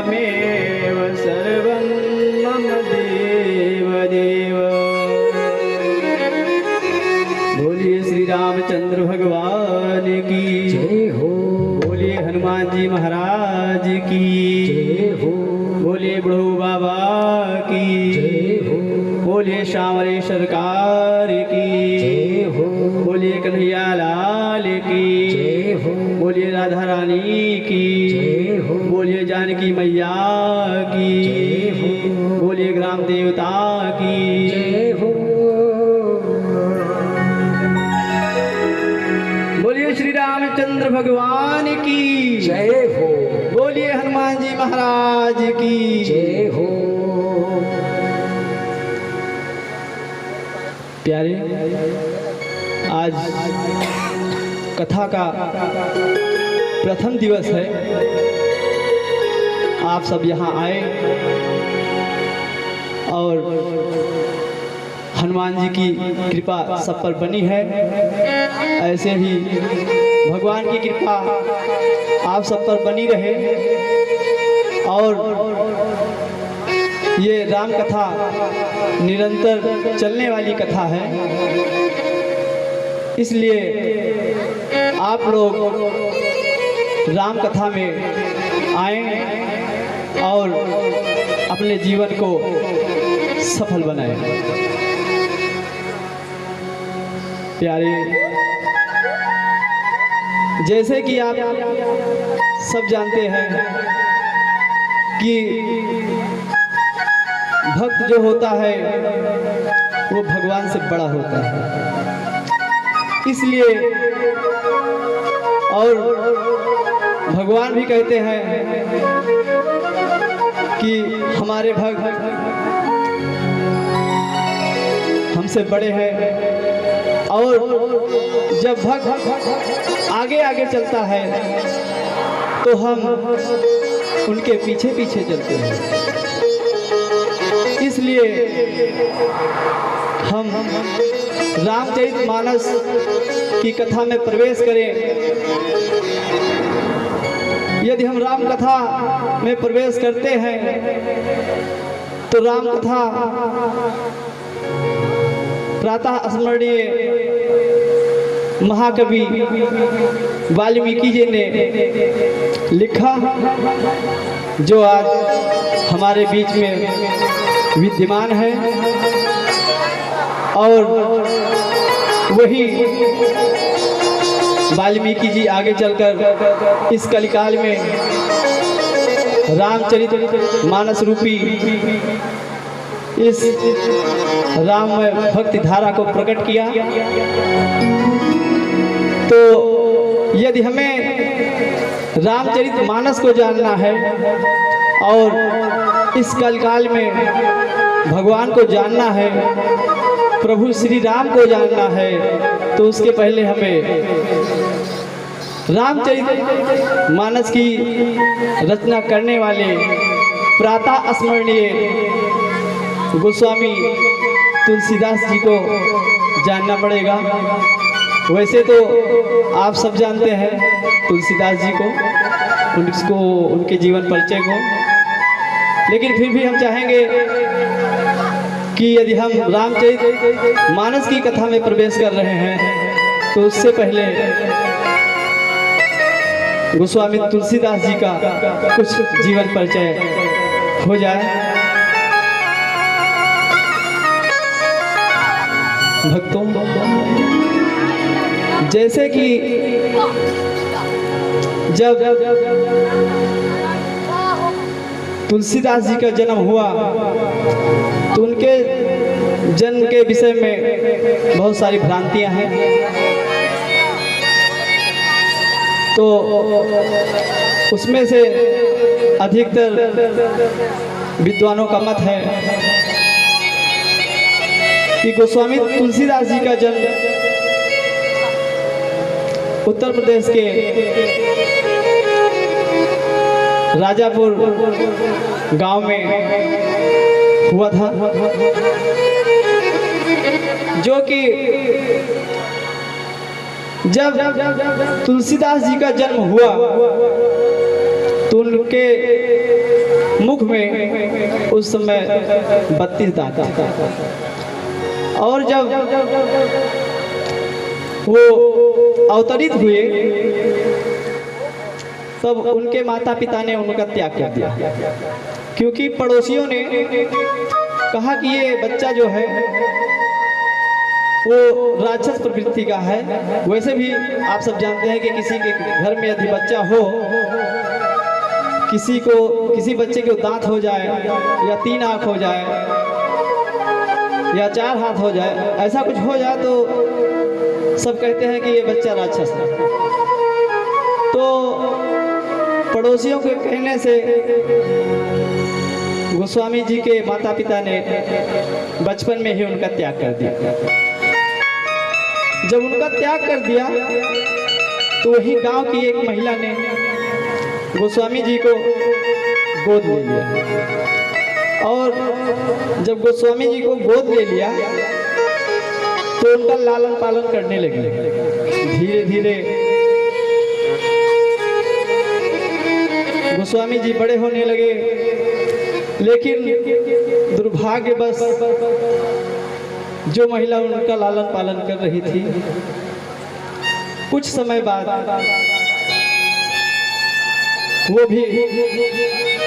त्वमेव सर्वं मम देव देव। बोलिए श्री रामचंद्र भगवान की जय हो। बोलिए हनुमान जी महाराज की जय हो। बोलिए बुढ़ऊ बाबा की जय हो। बोलिए श्यामरे सरकार की जय हो। बोलिए कन्हैया लाल की जय हो। बोलिए राधा रानी की जय हो। बोलिए जानकी मैया की जय हो। बोलिए ग्राम देवता की जय हो। बोलिए श्री रामचंद्र भगवान की जय हो। बोलिए हनुमान जी महाराज की जय हो। प्यारे, आज कथा का प्रथम दिवस है। आप सब यहाँ आए और हनुमान जी की कृपा सब पर बनी है। ऐसे ही भगवान की कृपा आप सब पर बनी रहे। और ये राम कथा निरंतर चलने वाली कथा है, इसलिए आप लोग राम कथा में आएं और अपने जीवन को सफल बनाएं। प्यारे, जैसे कि आप सब जानते हैं कि भक्त जो होता है वो भगवान से बड़ा होता है, इसलिए और भगवान भी कहते हैं कि हमारे भक्त हमसे बड़े हैं। और जब भक्त आगे आगे चलता है तो हम उनके पीछे पीछे चलते हैं। इसलिए हम रामचरितमानस की कथा में प्रवेश करें। यदि हम राम कथा में प्रवेश करते हैं तो राम कथा प्रातः स्मरणीय महाकवि वाल्मीकि जी ने लिखा, जो आज हमारे बीच में विद्यमान है। और वही वाल्मीकि जी आगे चलकर इस कलिकाल में रामचरितमानस रूपी इस राम भक्ति धारा को प्रकट किया। तो यदि हमें रामचरितमानस को जानना है और इस कलिकाल में भगवान को जानना है, प्रभु श्री राम को जानना है, तो उसके पहले हमें रामचरितमानस की रचना करने वाले प्रातः स्मरणीय गोस्वामी तुलसीदास जी को जानना पड़ेगा। वैसे तो आप सब जानते हैं तुलसीदास जी को, उनके जीवन परिचय को, लेकिन फिर भी हम चाहेंगे कि यदि हम रामचरितमानस की कथा में प्रवेश कर रहे हैं तो उससे पहले गोस्वामी तुलसीदास जी का कुछ जीवन परिचय हो जाए। भक्तों, जैसे कि जब तुलसीदास जी का जन्म हुआ तो उनके जन्म के विषय में बहुत सारी भ्रांतियां हैं। तो उसमें से अधिकतर विद्वानों का मत है कि गोस्वामी तुलसीदास जी का जन्म उत्तर प्रदेश के राजापुर गांव में हुआ था, जो कि जब तुलसीदास जी का जन्म हुआ तो उनके मुख में उस समय 32 दांत थे। और जब वो अवतरित हुए तब उनके माता पिता ने उनका त्याग कर दिया, क्योंकि पड़ोसियों ने कहा कि ये बच्चा जो है वो राक्षस प्रवृत्ति का है। वैसे भी आप सब जानते हैं कि किसी के घर में यदि बच्चा हो, किसी बच्चे के दांत हो जाए या 3 आँख हो जाए या 4 हाथ हो जाए, ऐसा कुछ हो जाए तो सब कहते हैं कि ये बच्चा राक्षस है। तो पड़ोसियों के कहने से गोस्वामी जी के माता पिता ने बचपन में ही उनका त्याग कर दिया। जब उनका त्याग कर दिया तो वही गांव की एक महिला ने गोस्वामी जी को गोद ले लिया। और जब गोस्वामी जी को गोद ले लिया तो उनका लालन पालन करने लगे। धीरे धीरे गोस्वामी जी बड़े होने लगे, लेकिन दुर्भाग्यवश जो महिला उनका लालन पालन कर रही थी, कुछ समय बाद वो भी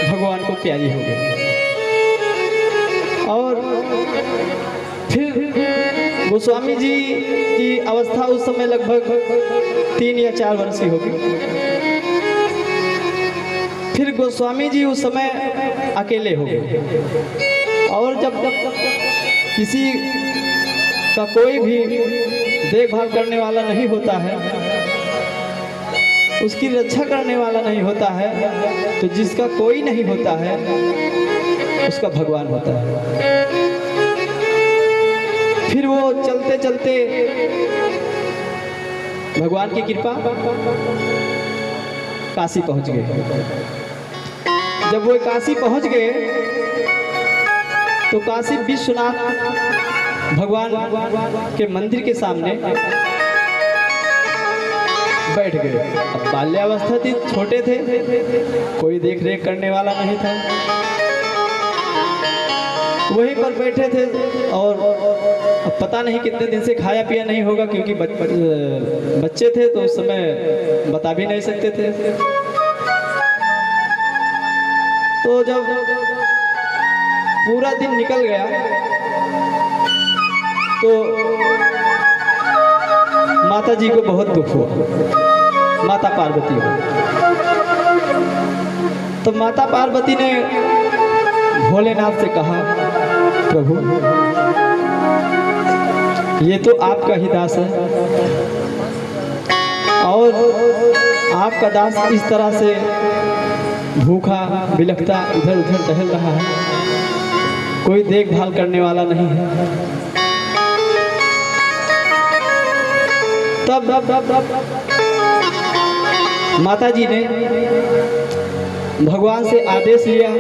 भगवान को प्यारी हो गई। और फिर गोस्वामी जी की अवस्था उस समय लगभग 3 या 4 वर्ष की होगी। फिर गोस्वामी जी उस समय अकेले हो गए। और जब किसी का कोई भी देखभाल करने वाला नहीं होता है, उसकी रक्षा करने वाला नहीं होता है, तो जिसका कोई नहीं होता है उसका भगवान होता है। फिर वो चलते चलते भगवान की कृपा काशी पहुंच गए। जब वो काशी पहुंच गए तो काशी विश्वनाथ भगवान के मंदिर के सामने बैठ गए। अब बाल्यावस्था थी, छोटे थे, कोई देख रेख करने वाला नहीं था। वहीं पर बैठे थे और अब पता नहीं कितने दिन से खाया पिया नहीं होगा, क्योंकि बच्चे थे तो उस समय बता भी नहीं सकते थे। तो जब पूरा दिन निकल गया तो माता जी को बहुत दुख हुआ, माता पार्वती को। तो माता पार्वती ने भोलेनाथ से कहा, प्रभु ये तो आपका ही दास है और आपका दास इस तरह से भूखा बिलखता इधर उधर टहल रहा है, कोई देखभाल करने वाला नहीं है। तब माता जी ने भगवान से आदेश लिया।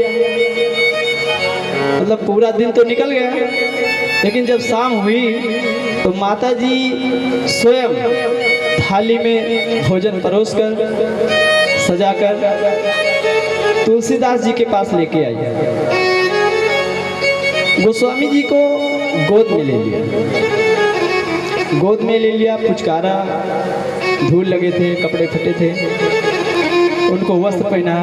मतलब पूरा दिन तो निकल गया, लेकिन जब शाम हुई तो माता जी स्वयं थाली में भोजन परोसकर सजाकर तुलसीदास जी के पास लेके आई। गोस्वामी जी को गोद में ले लिया, गोद में ले लिया, पुचकारा, धूल लगे थे, कपड़े फटे थे, उनको वस्त्र पहना,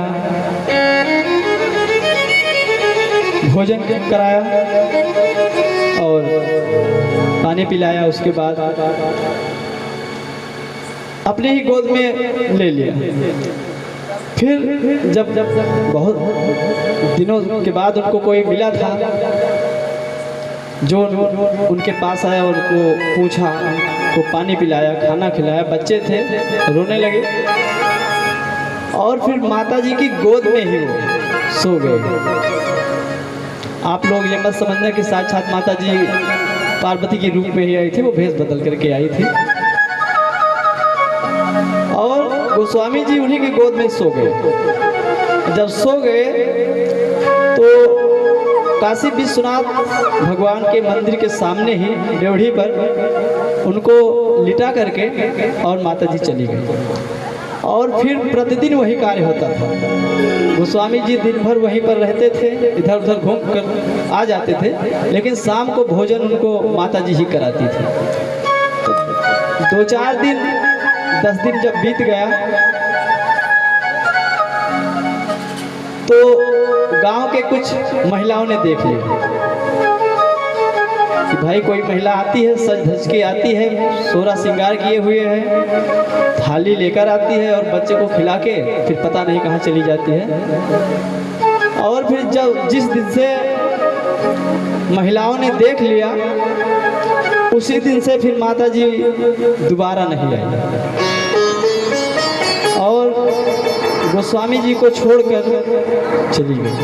भोजन कराया और पानी पिलाया। उसके बाद अपने ही गोद में ले लिया। फिर जब बहुत दिनों के बाद उनको कोई मिला था जो उनके पास आया, उनको पूछा, को पानी पिलाया, खाना खिलाया, बच्चे थे, रोने लगे और फिर माता जी की गोद में ही वो सो गए। आप लोग ये मत समझना कि साक्षात माता जी पार्वती के रूप में ही आई थी, वो भेष बदल करके आई थी और गोस्वामी जी उन्हीं की गोद में सो गए। जब सो गए तो काशी विश्वनाथ भगवान के मंदिर के सामने ही ड्योढ़ी पर उनको लिटा करके और माता जी चली गई। और फिर प्रतिदिन वही कार्य होता था। गोस्वामी जी दिन भर वहीं पर रहते थे, इधर उधर घूम कर आ जाते थे, लेकिन शाम को भोजन उनको माता जी ही कराती थी। तो 2-4 दिन 10 दिन जब बीत गया तो गांव के कुछ महिलाओं ने देख लिया कि भाई कोई महिला आती है, सज धज के आती है, सोरा श्रृंगार किए हुए है, थाली लेकर आती है और बच्चे को खिला के फिर पता नहीं कहाँ चली जाती है। और फिर जब जिस दिन से महिलाओं ने देख लिया उसी दिन से फिर माता जी दोबारा नहीं आई और गोस्वामी जी को छोड़कर चली गई।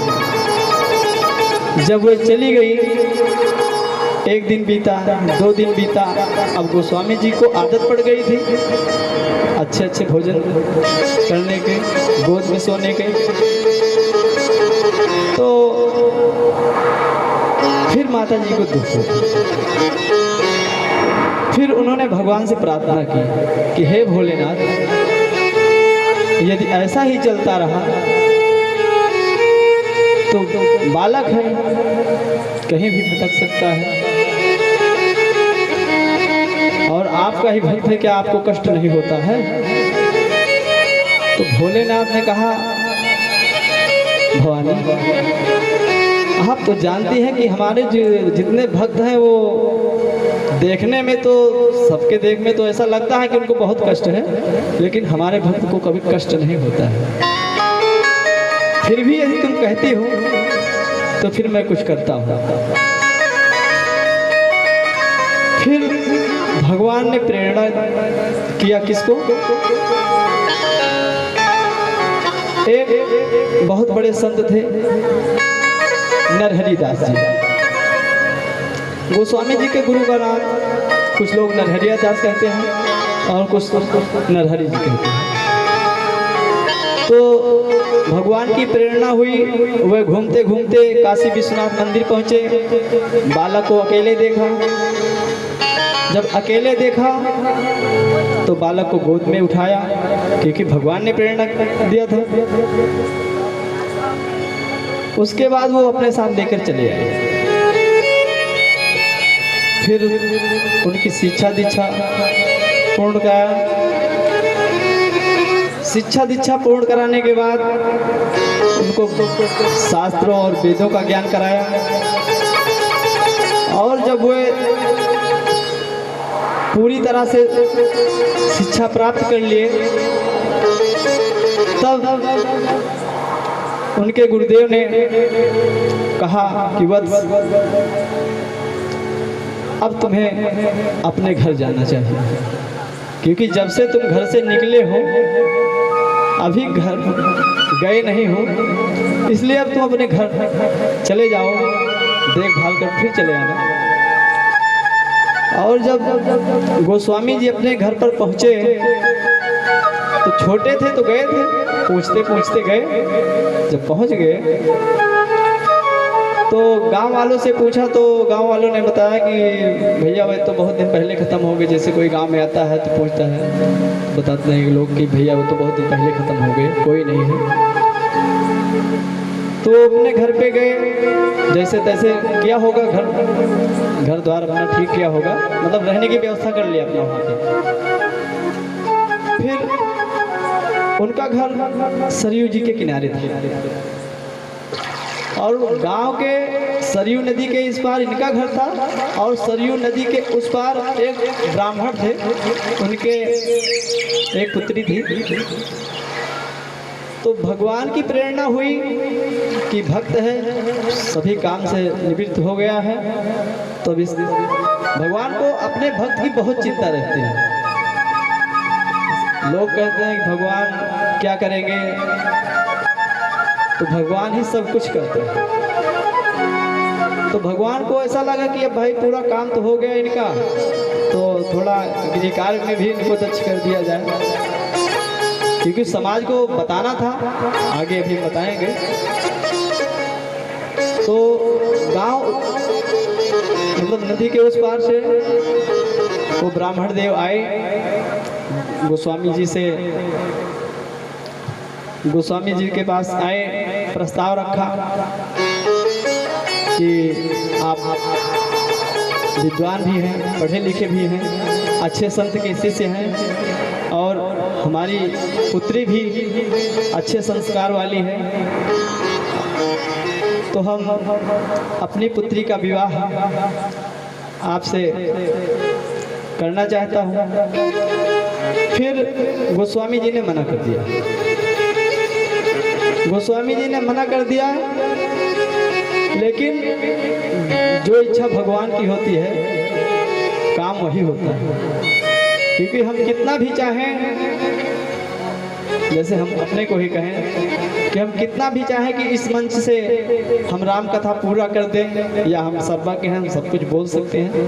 जब वो चली गई, 1 दिन बीता, 2 दिन बीता, अब गोस्वामी जी को आदत पड़ गई थी अच्छे अच्छे भोजन करने के, गोद में सोने के। तो फिर माता जी को दुख हुआ। फिर उन्होंने भगवान से प्रार्थना की कि हे भोलेनाथ, यदि ऐसा ही चलता रहा तो बालक है, कहीं भी भटक सकता है और आपका ही भक्त है, क्या आपको कष्ट नहीं होता है? तो भोलेनाथ ने कहा, भवानी आप तो जानती हैं कि हमारे जितने भक्त हैं वो देखने में तो, सबके देख में तो ऐसा लगता है कि उनको बहुत कष्ट है, लेकिन हमारे भक्त को कभी कष्ट नहीं होता है। फिर भी यदि तुम कहती हो तो फिर मैं कुछ करता हूँ। फिर भगवान ने प्रेरणा किया किसको? एक बहुत बड़े संत थे नरहरि दास जी। गोस्वामी जी के गुरु का नाम कुछ लोग नरहरिया दास कहते हैं और कुछ नरहरि जी कहते हैं। तो भगवान की प्रेरणा हुई, वह घूमते घूमते काशी विश्वनाथ मंदिर पहुँचे। बालक को अकेले देखा। जब अकेले देखा तो बालक को गोद में उठाया, क्योंकि भगवान ने प्रेरणा दिया था। उसके बाद वो अपने साथ लेकर चले आए। फिर उनकी शिक्षा दीक्षा पूर्ण कराया। शिक्षा दीक्षा पूर्ण कराने के बाद उनको शास्त्रों और वेदों का ज्ञान कराया। और जब वे पूरी तरह से शिक्षा प्राप्त कर लिए तब उनके गुरुदेव ने कहा कि वत्स, अब तुम्हें अपने घर जाना चाहिए, क्योंकि जब से तुम घर से निकले हो अभी घर गए नहीं हो, इसलिए अब तुम अपने घर चले जाओ, देखभाल कर फिर चले आना। और जब गोस्वामी जी अपने घर पर पहुँचे तो छोटे थे तो गए थे, पूछते पूछते गए। जब पहुँच गए तो गांव वालों से पूछा तो गांव वालों ने बताया कि भैया वो तो बहुत दिन पहले ख़त्म हो गए। जैसे कोई गांव में आता है तो पूछता है, बताते हैं लोग कि भैया वो तो बहुत दिन पहले ख़त्म हो गए, कोई नहीं है। तो अपने घर पे गए, जैसे तैसे किया होगा, घर द्वार अपना ठीक किया होगा, मतलब रहने की व्यवस्था कर लिया अपना वहाँ पे। फिर उनका घर सरयू जी के किनारे था और गांव के सरयू नदी के इस पार इनका घर था और सरयू नदी के उस पार एक ब्राह्मण थे, उनके एक पुत्री थी। तो भगवान की प्रेरणा हुई कि भक्त है, सभी काम से निवृत्त हो गया है, तो इस भगवान को अपने भक्त की बहुत चिंता रहती है। लोग कहते हैं कि भगवान क्या करेंगे, तो भगवान ही सब कुछ करते हैं। तो भगवान को ऐसा लगा कि अब भाई पूरा काम तो हो गया इनका, तो थोड़ा गृह कार्य में भी इनको दक्ष कर दिया जाए, क्योंकि समाज को बताना था, आगे भी बताएंगे। तो गांव मतलब नदी के उस पार से वो ब्राह्मण देव आए, गोस्वामी जी से गोस्वामी जी के पास आए, प्रस्ताव रखा कि आप विद्वान भी हैं, पढ़े लिखे भी हैं, अच्छे संत के शिष्य हैं और हमारी पुत्री भी अच्छे संस्कार वाली है, तो हम अपनी पुत्री का विवाह आपसे करना चाहता हूँ। फिर गोस्वामी जी ने मना कर दिया। गोस्वामी जी ने मना कर दिया, लेकिन जो इच्छा भगवान की होती है काम वही होता है। क्योंकि हम कितना भी चाहें, जैसे हम अपने को ही कहें कि हम कितना भी चाहें कि इस मंच से हम राम कथा पूरा कर दें या हम सर्वज्ञ हैं, हम सब कुछ बोल सकते हैं,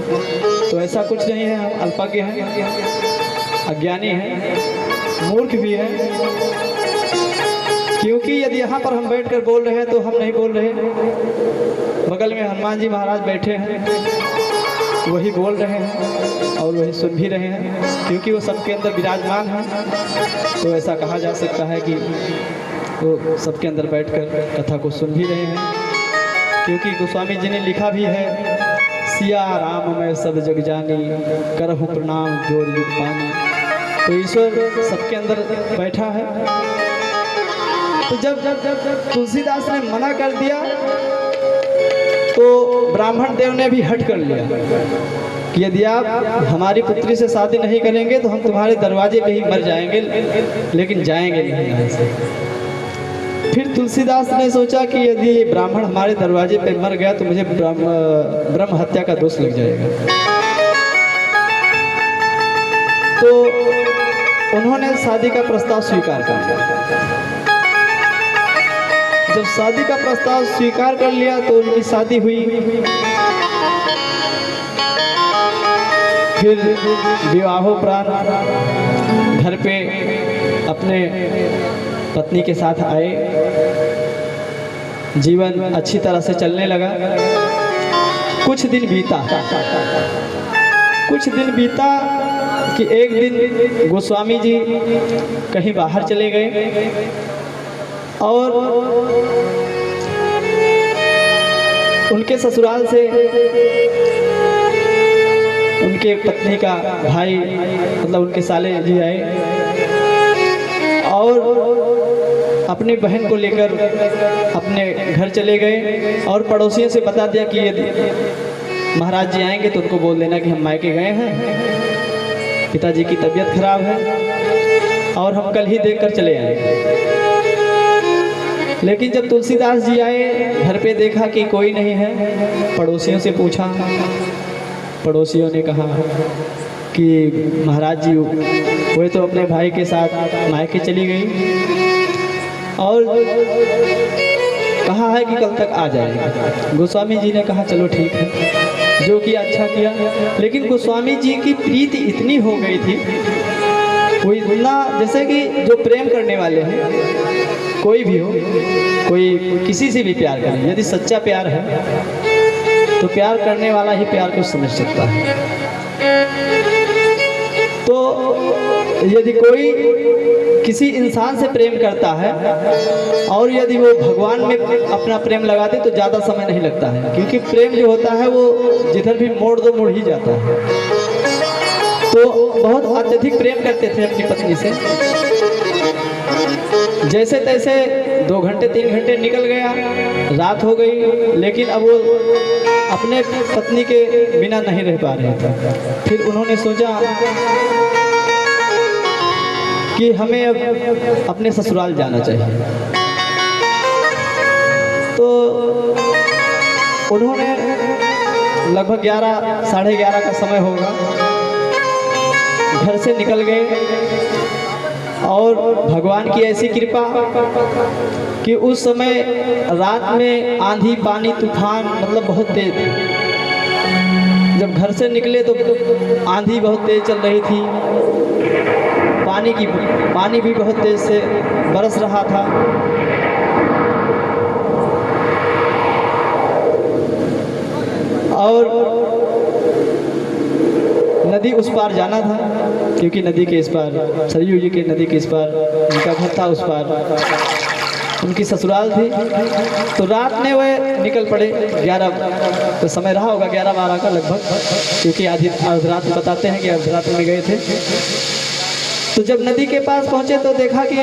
तो ऐसा कुछ नहीं है। हम अल्पज्ञ हैं, अज्ञानी हैं, मूर्ख भी हैं। क्योंकि यदि यहाँ पर हम बैठकर बोल रहे हैं तो हम नहीं बोल रहे, बगल में हनुमान जी महाराज बैठे हैं, वही बोल रहे हैं और वही सुन भी रहे हैं, क्योंकि वो सबके अंदर विराजमान हैं। तो ऐसा कहा जा सकता है कि वो सबके अंदर बैठकर कथा को सुन भी रहे हैं। क्योंकि गोस्वामी जी ने लिखा भी है, सिया राम मैं सब जग जानी, करहु प्रणाम जोर युग पानी। तो ईश्वर सबके अंदर बैठा है। तो जब तुलसीदास ने मना कर दिया तो ब्राह्मण देव ने भी हट कर लिया कि यदि आप हमारी पुत्री से शादी नहीं करेंगे तो हम तुम्हारे दरवाजे पे ही मर जाएंगे, लेकिन जाएंगे नहीं यहाँ से। फिर तुलसीदास ने सोचा कि यदि ब्राह्मण हमारे दरवाजे पे मर गया तो मुझे ब्रह्म हत्या का दोष लग जाएगा। तो उन्होंने शादी का प्रस्ताव स्वीकार कर लिया। जब शादी का प्रस्ताव स्वीकार कर लिया तो उनकी शादी हुई। फिर विवाहोपरांत घर पे अपने पत्नी के साथ आए, जीवन अच्छी तरह से चलने लगा। कुछ दिन बीता कि एक दिन गोस्वामी जी कहीं बाहर चले गए और उनके ससुराल से उनके पत्नी का भाई, मतलब उनके साले जी आए और अपनी बहन को लेकर अपने घर चले गए और पड़ोसियों से बता दिया कि यदि महाराज जी आएंगे तो उनको बोल देना कि हम मायके गए हैं, पिताजी की तबीयत खराब है और हम कल ही देखकर चले आएंगे। लेकिन जब तुलसीदास जी आए, घर पे देखा कि कोई नहीं है। पड़ोसियों से पूछा, पड़ोसियों ने कहा कि महाराज जी वो तो अपने भाई के साथ मायके चली गई और कहा है कि कल तक आ जाएगा। गोस्वामी जी ने कहा चलो ठीक है, जो किया अच्छा किया। लेकिन गोस्वामी जी की प्रीति इतनी हो गई थी, वो इतना, जैसे कि जो प्रेम करने वाले हैं, कोई भी हो, कोई किसी से भी प्यार करे, यदि सच्चा प्यार है तो प्यार करने वाला ही प्यार को समझ सकता है। तो यदि कोई किसी इंसान से प्रेम करता है और यदि वो भगवान में अपना प्रेम लगाते तो ज़्यादा समय नहीं लगता है, क्योंकि प्रेम जो होता है वो जिधर भी मोड़ दो मुड़ ही जाता है। तो बहुत अत्यधिक प्रेम करते थे अपनी पत्नी से। जैसे तैसे 2 घंटे 3 घंटे निकल गया, रात हो गई, लेकिन अब वो अपने पत्नी के बिना नहीं रह पा रहे थे। फिर उन्होंने सोचा कि हमें अब अपने ससुराल जाना चाहिए। तो उन्होंने लगभग 11 साढ़े 11 का समय होगा, घर से निकल गए और भगवान की ऐसी कृपा कि उस समय रात में आंधी पानी तूफान मतलब बहुत तेज। जब घर से निकले तो आंधी बहुत तेज चल रही थी, पानी भी बहुत तेज से बरस रहा था। और नदी उस पार जाना था क्योंकि नदी के इस पार, सरयू जी के नदी के इस पार उनका घर था, उस पार उनकी ससुराल थी। तो रात में वह निकल पड़े, 11 तो समय रहा होगा, 11-12 का लगभग, क्योंकि आधी रात में बताते हैं कि अर्धरात में गए थे। तो जब नदी के पास पहुंचे तो देखा कि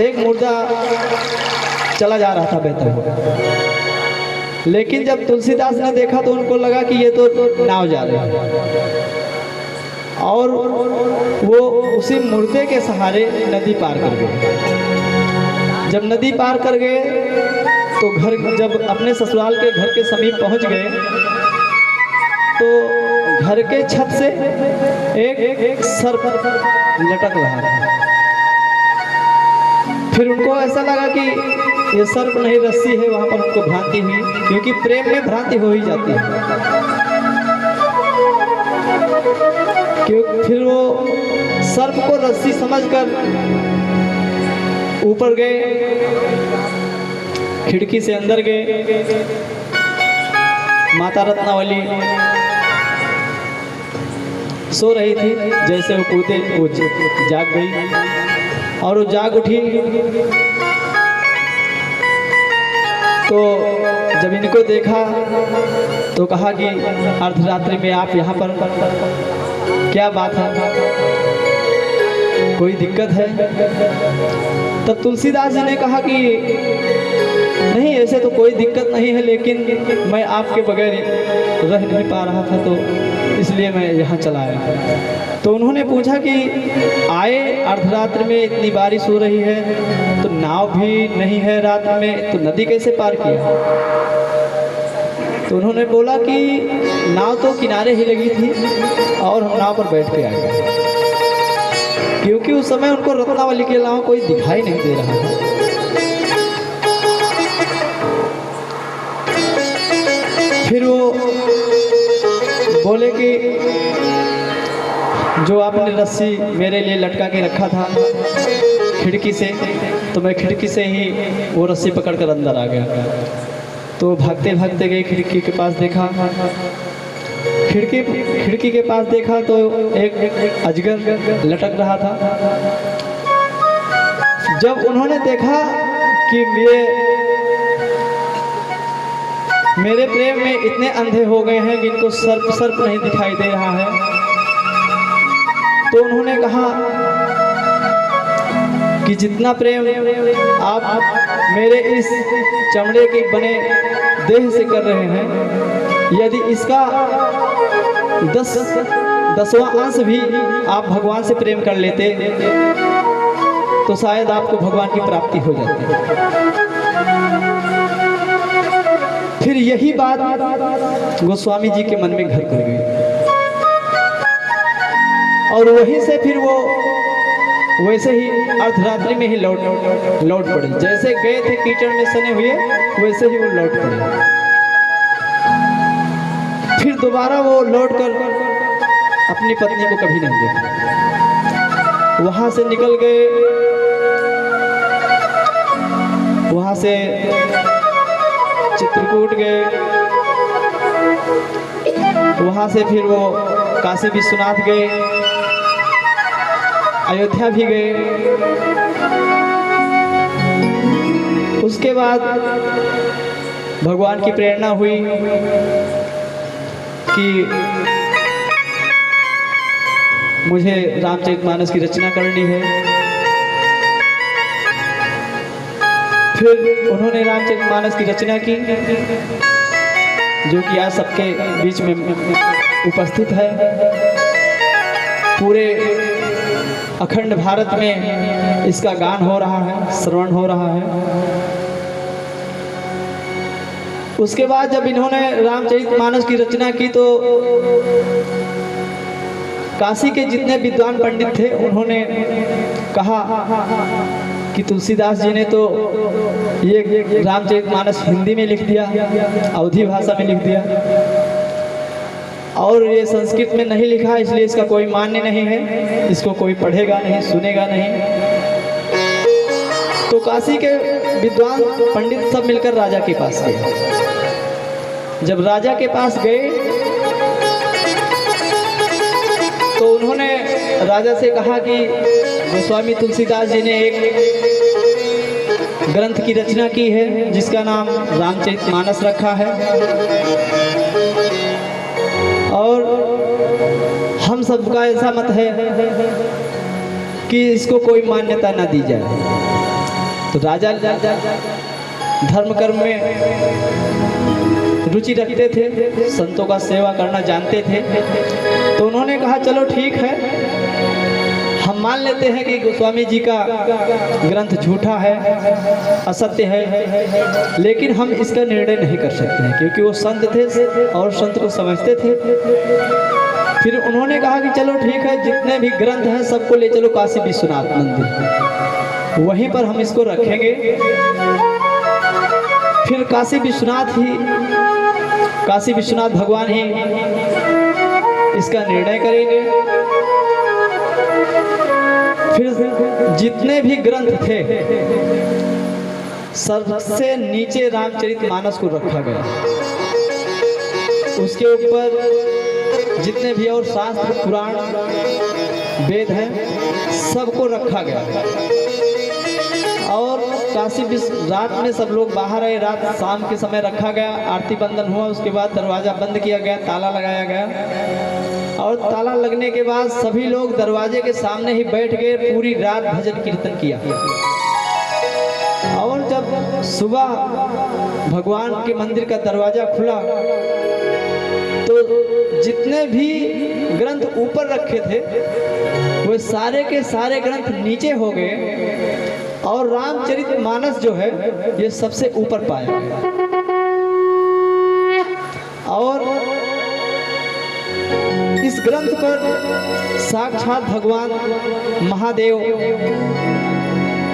एक मुर्दा चला जा रहा था बहता हुआ। लेकिन जब तुलसीदास ने देखा तो उनको लगा कि ये तो नाव जा रही है, और वो उसी मुर्दे के सहारे नदी पार कर गए। जब नदी पार कर गए तो घर, जब अपने ससुराल के घर के समीप पहुंच गए तो घर के छत से एक सर्प लटक रहा था। फिर उनको ऐसा लगा कि ये सर्प नहीं रस्सी है, वहां पर उनको भ्रांति हुई, क्योंकि प्रेम में भ्रांति हो ही जाती है। क्योंकि फिर वो सर्प को रस्सी समझकर ऊपर गए, खिड़की से अंदर गए। माता रत्नावली सो रही थी, जैसे वो कूदे वो जाग गई और वो जाग उठी। तो जब इनको देखा तो कहा कि अर्धरात्रि में आप यहाँ पर, क्या बात है, कोई दिक्कत है? तब तुलसीदास जी ने कहा कि नहीं, ऐसे तो कोई दिक्कत नहीं है, लेकिन मैं आपके बगैर रह नहीं पा रहा था, तो इसलिए मैं यहाँ चला आया। तो उन्होंने पूछा कि आए अर्धरात्रि में, इतनी बारिश हो रही है, तो नाव भी नहीं है रात में, तो नदी कैसे पार किया? तो उन्होंने बोला कि नाव तो किनारे ही लगी थी और हम नाव पर बैठ के आ गए, क्योंकि उस समय उनको रत्नावली के अलावा कोई दिखाई नहीं दे रहा था। फिर वो बोले कि जो आपने रस्सी मेरे लिए लटका के रखा था खिड़की से, तो मैं खिड़की से ही वो रस्सी पकड़कर अंदर आ गया। तो भागते भागते गए, खिड़की के पास देखा, खिड़की के पास देखा तो एक अजगर लटक रहा था। जब उन्होंने देखा कि मेरे प्रेम में इतने अंधे हो गए हैं कि इनको सर्प नहीं दिखाई दे रहा है, तो उन्होंने कहा कि जितना प्रेम आप मेरे इस चमड़े के बने देह से कर रहे हैं, यदि इसका 10वां अंश भी आप भगवान से प्रेम कर लेते तो शायद आपको भगवान की प्राप्ति हो जाती। फिर यही बात गोस्वामी जी के मन में घर कर गई, और वहीं से फिर वो वैसे ही अर्धरात्रि में ही लौट पड़े। जैसे गए थे कीचड़ में सने हुए, वैसे ही वो लौट पड़े। फिर दोबारा वो लौटकर अपनी पत्नी को कभी नहीं देखा। वहां से निकल गए, वहां से चित्रकूट गए, वहां से फिर वो काशी विश्वनाथ गए, अयोध्या भी गए। उसके बाद भगवान की प्रेरणा हुई कि मुझे रामचरितमानस की रचना करनी है। फिर उन्होंने रामचरितमानस की रचना की, जो कि आज सबके बीच में उपस्थित है। पूरे अखंड भारत में इसका गान हो रहा है, श्रवण हो रहा है। उसके बाद जब इन्होंने रामचरितमानस की रचना की तो काशी के जितने विद्वान पंडित थे उन्होंने कहा कि तुलसीदास जी ने तो ये रामचरितमानस हिंदी में लिख दिया, अवधी भाषा में लिख दिया, और ये संस्कृत में नहीं लिखा, इसलिए इसका कोई मान्य नहीं है, इसको कोई पढ़ेगा नहीं, सुनेगा नहीं। तो काशी के विद्वान पंडित सब मिलकर राजा के पास गए। जब राजा के पास गए तो उन्होंने राजा से कहा कि गोस्वामी तुलसीदास जी ने एक ग्रंथ की रचना की है जिसका नाम रामचरितमानस रखा है, और हम सबका ऐसा मत है कि इसको कोई मान्यता ना दी जाए। तो राजा धर्म कर्म में रुचि रखते थे, संतों का सेवा करना जानते थे, तो उन्होंने कहा चलो ठीक है, हम मान लेते हैं कि गोस्वामी जी का ग्रंथ झूठा है, असत्य है, लेकिन हम इसका निर्णय नहीं कर सकते हैं क्योंकि वो संत थे और संत को समझते थे। फिर उन्होंने कहा कि चलो ठीक है, जितने भी ग्रंथ हैं सबको ले चलो काशी विश्वनाथ मंदिर, वहीं पर हम इसको रखेंगे। फिर काशी विश्वनाथ भगवान ही इसका निर्णय करेंगे। फिर जितने भी ग्रंथ थे सबसे नीचे रामचरितमानस को रखा गया, उसके ऊपर जितने भी और शास्त्र पुराण वेद हैं सबको रखा गया। और काशी रात में सब लोग बाहर आए, रात शाम के समय रखा गया, आरती बंदन हुआ, उसके बाद दरवाज़ा बंद किया गया, ताला लगाया गया। और ताला लगने के बाद सभी लोग दरवाजे के सामने ही बैठ गए, पूरी रात भजन कीर्तन किया। और जब सुबह भगवान के मंदिर का दरवाज़ा खुला तो जितने भी ग्रंथ ऊपर रखे थे वो सारे के सारे ग्रंथ नीचे हो गए, और रामचरितमानस जो है ये सबसे ऊपर पाया गया। और इस ग्रंथ पर साक्षात भगवान महादेव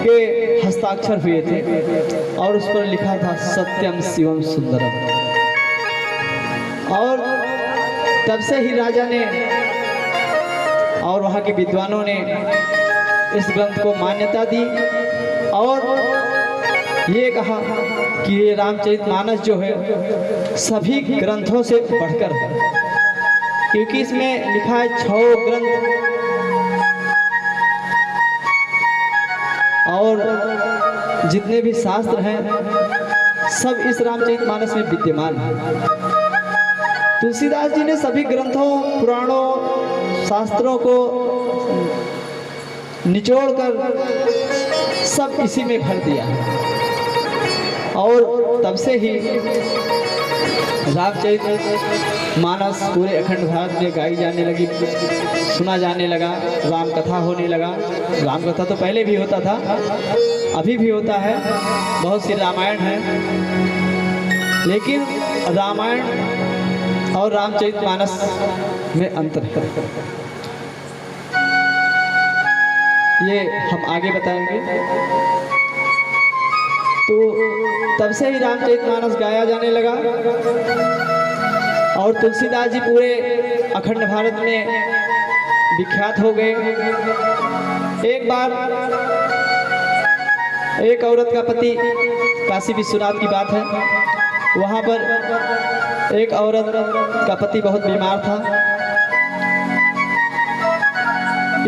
के हस्ताक्षर हुए थे और उस पर लिखा था सत्यम शिवम सुंदरम। और तब से ही राजा ने और वहाँ के विद्वानों ने इस ग्रंथ को मान्यता दी और ये कहा कि ये रामचरितमानस जो है सभी ग्रंथों से बढ़कर है, क्योंकि इसमें लिखा है 6 ग्रंथ और जितने भी शास्त्र हैं सब इस रामचरितमानस में विद्यमान है। तुलसीदास जी ने सभी ग्रंथों, पुराणों, शास्त्रों को निचोड़कर सब इसी में भर दिया और तब से ही रामचरितमानस पूरे अखंड भारत में गाई जाने लगी, सुना जाने लगा, राम कथा होने लगा। राम कथा तो पहले भी होता था, अभी भी होता है, बहुत सी रामायण है, लेकिन रामायण और रामचरितमानस में अंतर है। ये हम आगे बताएंगे। तो तब से ही रामचरितमानस गाया जाने लगा और तुलसीदास जी पूरे अखंड भारत में विख्यात हो गए। एक बार एक औरत का पति, काशी विश्वनाथ की बात है, वहाँ पर एक औरत का पति बहुत बीमार था,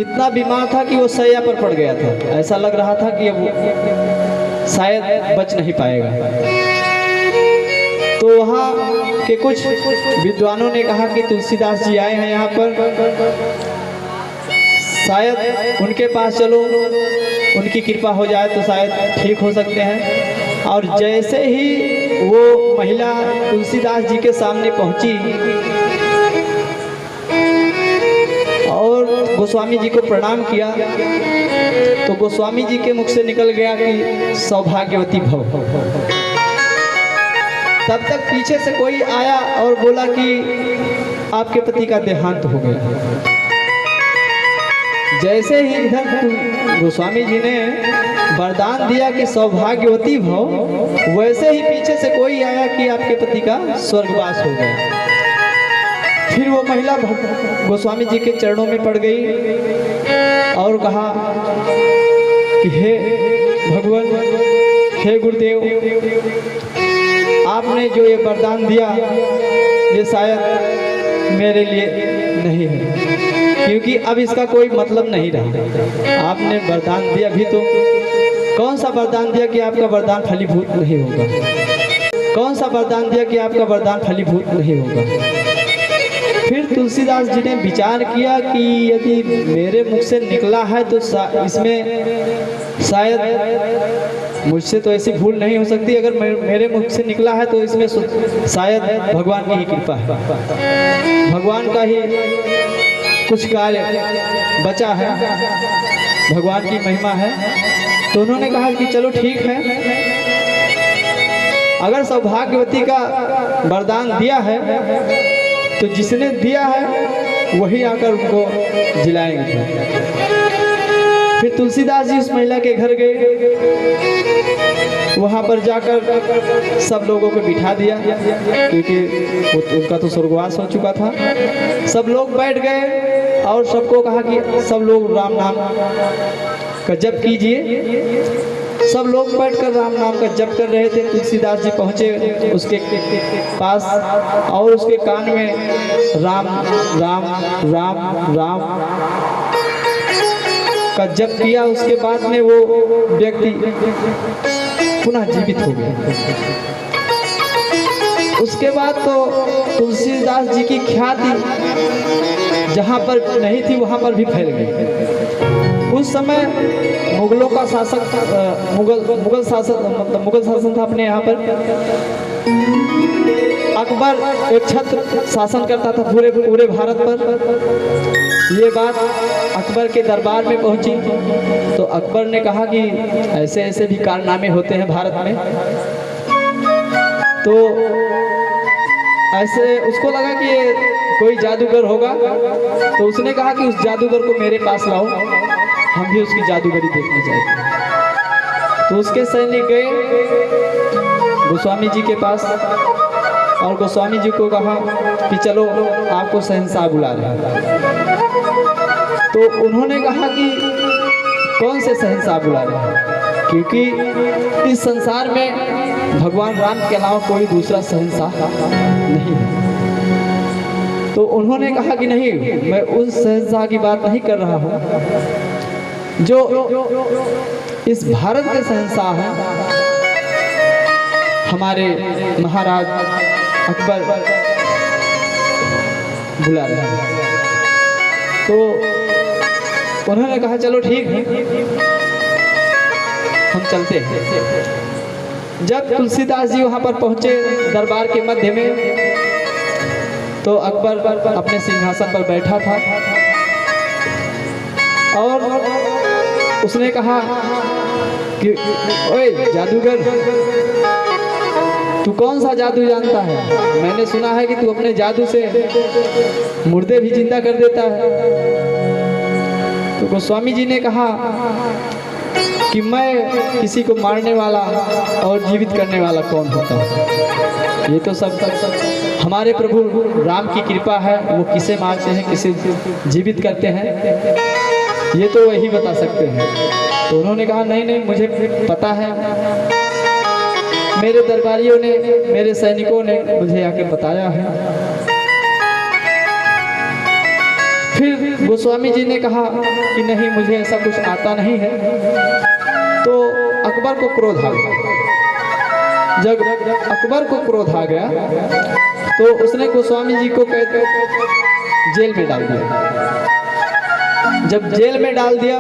इतना बीमार था कि वो शैया पर पड़ गया था, ऐसा लग रहा था कि अब शायद बच नहीं पाएगा। तो वहाँ के कुछ विद्वानों ने कहा कि तुलसीदास जी आए हैं यहाँ पर, शायद उनके पास चलो, उनकी कृपा हो जाए तो शायद ठीक हो सकते हैं। और जैसे ही वो महिला तुलसीदास जी के सामने पहुँची और गोस्वामी जी को प्रणाम किया तो गोस्वामी जी के मुख से निकल गया कि सौभाग्यवती भव। तब तक पीछे से कोई आया और बोला कि आपके पति का देहांत हो गया। जैसे ही इधर गोस्वामी जी ने वरदान दिया कि सौभाग्यवती भव, वैसे ही पीछे से कोई आया कि आपके पति का स्वर्गवास हो गया। फिर वो महिला गोस्वामी जी के चरणों में पड़ गई और कहा कि हे भगवान, हे गुरुदेव, आपने जो ये वरदान दिया ये शायद मेरे लिए नहीं है, क्योंकि अब इसका कोई मतलब नहीं रहा। आपने वरदान दिया भी तो कौन सा वरदान दिया कि आपका वरदान फलीभूत नहीं होगा? कौन सा वरदान दिया कि आपका वरदान फलीभूत नहीं होगा? फिर तुलसीदास जी ने विचार किया कि यदि मेरे मुख से निकला है तो इसमें शायद मुझसे तो ऐसी भूल नहीं हो सकती। अगर मेरे मुख से निकला है तो इसमें शायद भगवान की ही कृपा है, भगवान का ही कुछ कार्य बचा है, भगवान की महिमा है। तो उन्होंने कहा कि चलो ठीक है, अगर सौभाग्यवती का वरदान दिया है तो जिसने दिया है वही आकर उनको जिलाएंगे। फिर तुलसीदास जी उस महिला के घर गए, वहाँ पर जाकर सब लोगों को बिठा दिया, क्योंकि उनका तो स्वर्गवास हो चुका था। सब लोग बैठ गए और सबको कहा कि सब लोग राम नाम का जप कीजिए। सब लोग बैठकर राम नाम का जप कर रहे थे। तुलसीदास जी पहुँचे उसके पास और उसके कान में राम राम राम राम का जप किया। उसके बाद में वो व्यक्ति पुनः जीवित हो गया। उसके बाद तो तुलसीदास जी की ख्याति जहाँ पर नहीं थी वहाँ पर भी फैल गई। उस समय मुगलों का शासक मुगल शासन था अपने यहाँ पर। अकबर एक छत्र शासन करता था पूरे भारत पर। ये बात अकबर के दरबार में पहुंची तो अकबर ने कहा कि ऐसे ऐसे भी कारनामे होते हैं भारत में। तो ऐसे उसको लगा कि ये कोई जादूगर होगा, तो उसने कहा कि उस जादूगर को मेरे पास लाओ, हम भी उसकी जादूगरी देखना चाहते हैं। तो उसके सैनिक गए गोस्वामी जी के पास और गोस्वामी जी को कहा कि चलो आपको शहंशाह बुला रहे हैं। तो उन्होंने कहा कि कौन से शहंशाह बुला रहे हैं, क्योंकि इस संसार में भगवान राम के अलावा कोई दूसरा शहंशाह नहीं है। तो उन्होंने कहा कि नहीं, मैं उस शहंशाह की बात नहीं कर रहा हूँ जो इस भारत के शहंशाह हैं, हमारे महाराज अकबर बुला रहे हैं। तो उन्होंने कहा चलो ठीक है, हम चलते हैं। जब तुलसीदास जी वहाँ पर पहुँचे दरबार के मध्य में, तो अकबर अपने सिंहासन पर बैठा था और उसने कहा कि ओए जादूगर, तू कौन सा जादू जानता है? मैंने सुना है कि तू अपने जादू से मुर्दे भी जिंदा कर देता है। तो गोस्वामी जी ने कहा कि मैं किसी को मारने वाला और जीवित करने वाला कौन होता है? ये तो सब हमारे प्रभु राम की कृपा है, वो किसे मारते हैं किसे जीवित करते हैं ये तो वही बता सकते हैं। तो उन्होंने कहा नहीं नहीं, मुझे पता है, मेरे दरबारियों ने, मेरे सैनिकों ने मुझे आके बताया है। फिर गोस्वामी जी ने कहा कि नहीं, मुझे ऐसा कुछ आता नहीं है। तो अकबर को क्रोध आ गया। जब अकबर को क्रोध आ गया तो उसने गोस्वामी जी को जेल में डाल दिया। जब जेल में डाल दिया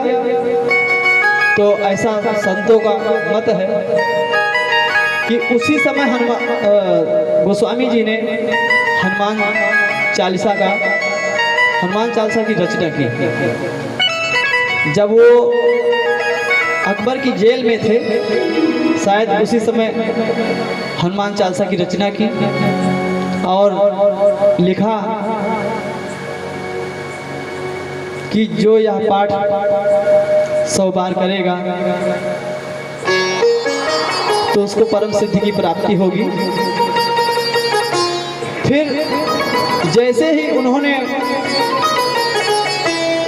तो ऐसा संतों का मत है कि उसी समय गोस्वामी जी ने हनुमान चालीसा की रचना की। जब वो अकबर की जेल में थे, शायद उसी समय हनुमान चालीसा की रचना की और लिखा कि जो यह पाठ 100 बार करेगा तो उसको परम सिद्धि की प्राप्ति होगी। फिर जैसे ही उन्होंने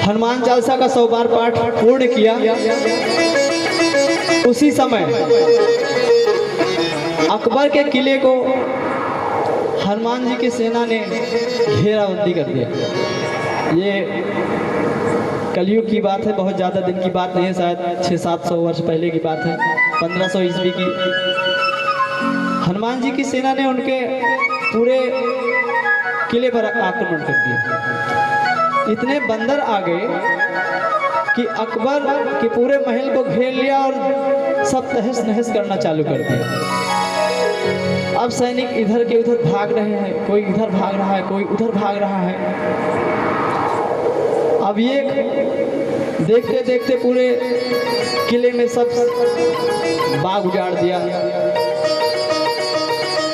हनुमान चालीसा का 100 बार पाठ पूर्ण किया, उसी समय अकबर के किले को हनुमान जी की सेना ने घेराबंदी कर दिया। ये कलयुग की बात है, बहुत ज़्यादा दिन की बात नहीं है, शायद 600-700 वर्ष पहले की बात है, 1500 ईस्वी की। हनुमान जी की सेना ने उनके पूरे किले पर आक्रमण कर दिया। इतने बंदर आ गए कि अकबर के पूरे महल को घेर लिया और सब तहस नहस करना चालू कर दिया। अब सैनिक इधर के उधर भाग रहे हैं, कोई इधर भाग रहा है, कोई उधर भाग रहा है। अब ये देखते देखते पूरे किले में सब बाग उजाड़ दिया।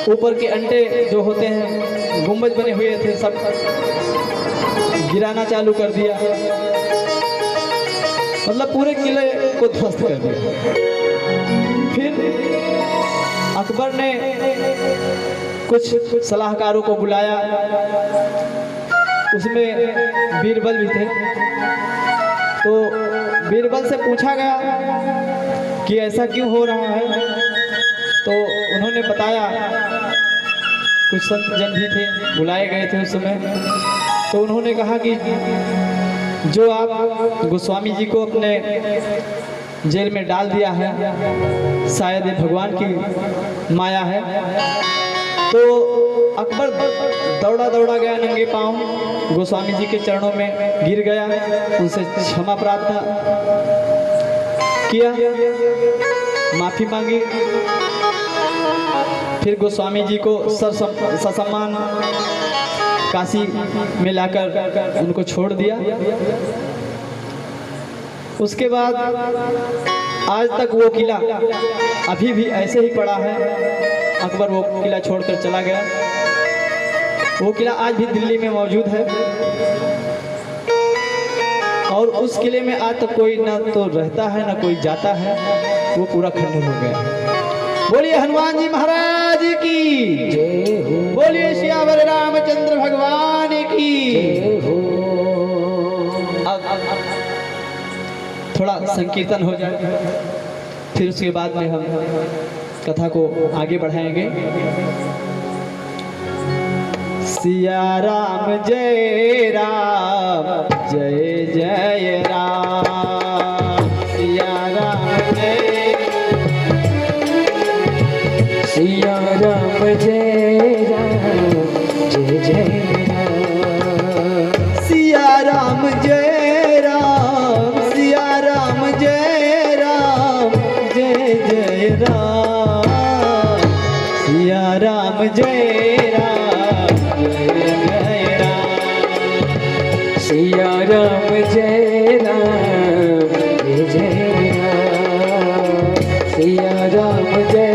ऊपर के अंडे जो होते हैं, गुंबद बने हुए थे, सब गिराना चालू कर दिया। मतलब पूरे किले को ध्वस्त कर दिया। फिर अकबर ने कुछ सलाहकारों को बुलाया, उसमें बीरबल भी थे। तो बीरबल से पूछा गया कि ऐसा क्यों हो रहा है। तो उन्होंने बताया, कुछ संत जन भी थे, बुलाए गए थे उस समय। तो उन्होंने कहा कि जो आप गोस्वामी जी को अपने जेल में डाल दिया है, शायद ये भगवान की माया है। तो अकबर दौड़ा दौड़ा गया नंगे पांव, गोस्वामी जी के चरणों में गिर गया, उनसे क्षमा प्रार्थना किया, माफी मांगी। फिर गोस्वामी जी को ससम्मान काशी में लाकर उनको छोड़ दिया। उसके बाद आज तक वो किला अभी भी ऐसे ही पड़ा है। अकबर वो किला छोड़कर चला गया। वो किला आज भी दिल्ली में मौजूद है और उस किले में आज तक कोई ना तो रहता है ना कोई जाता है, वो पूरा खंडर हो गया है। बोलिए हनुमान जी महाराज की जय हो। बोलिए सियावर रामचंद्र भगवान की जय हो। अब थोड़ा संकीर्तन हो जाए, फिर उसके बाद में हम कथा को आगे बढ़ाएंगे। सिया राम जय जय राम, सिया राम जय, सिया राम जय जय राम। सिया राम जय राम, सिया राम जय राम, जय जय राम, सिया राम जय राम, जय जय राम, सिया राम जय राम जय जय राम। सिया राम जय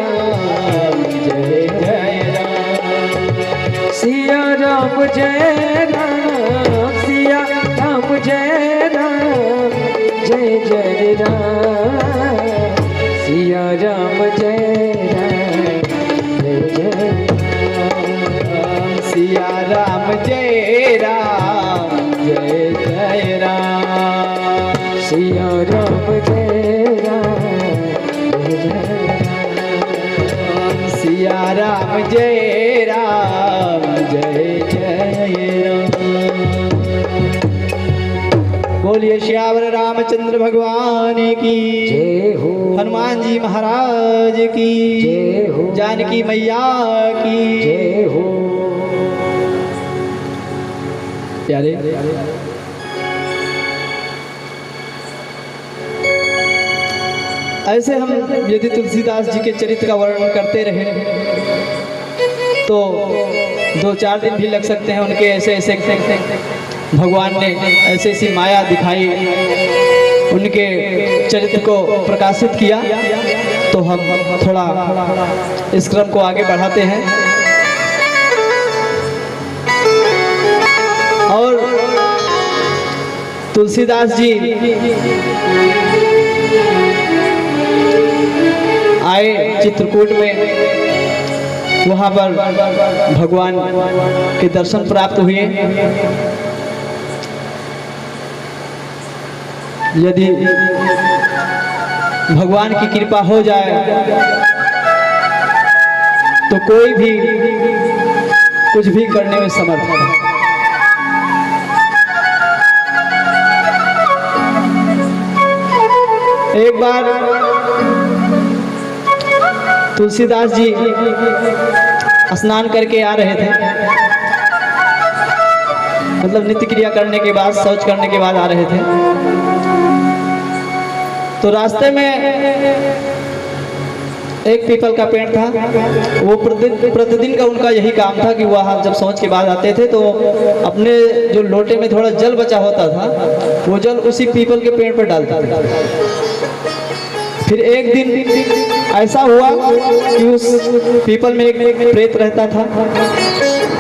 राम जय जय राम। सिया राम जय राम, सिया राम जय राम जय जय राम। सिया राम जय राम जय जय राम। सिया राम जय राम, जय जय राम, सिया राम जय राम जय जय राम। सिया राम जय राम, जय जय राम। बोलिए श्यावर रामचंद्र भगवान की जय हो। हनुमान जी महाराज की जय हो। जानकी मैया की जय हो। प्यारे ऐसे हम यदि तुलसीदास जी के चरित्र का वर्णन करते रहे तो 2-4 दिन भी लग सकते हैं। उनके ऐसे ऐसे भगवान ने ऐसी ऐसी माया दिखाई, उनके चरित्र को प्रकाशित किया। तो हम थोड़ा इस क्रम को आगे बढ़ाते हैं और तुलसीदास जी आए चित्रकूट में, वहाँ पर भगवान के दर्शन प्राप्त हुए। यदि भगवान की कृपा हो जाए तो कोई भी कुछ भी करने में समर्थ है। एक बार तुलसीदास जी स्नान करके आ रहे थे, मतलब नित्य क्रिया करने के बाद, शौच करने के बाद आ रहे थे। तो रास्ते में एक पीपल का पेड़ था। वो प्रतिदिन का उनका यही काम था कि वह जब शौच के बाद आते थे तो अपने जो लोटे में थोड़ा जल बचा होता था वो जल उसी पीपल के पेड़ पर डालते थे। फिर एक दिन ऐसा हुआ कि उस पीपल में एक प्रेत रहता था।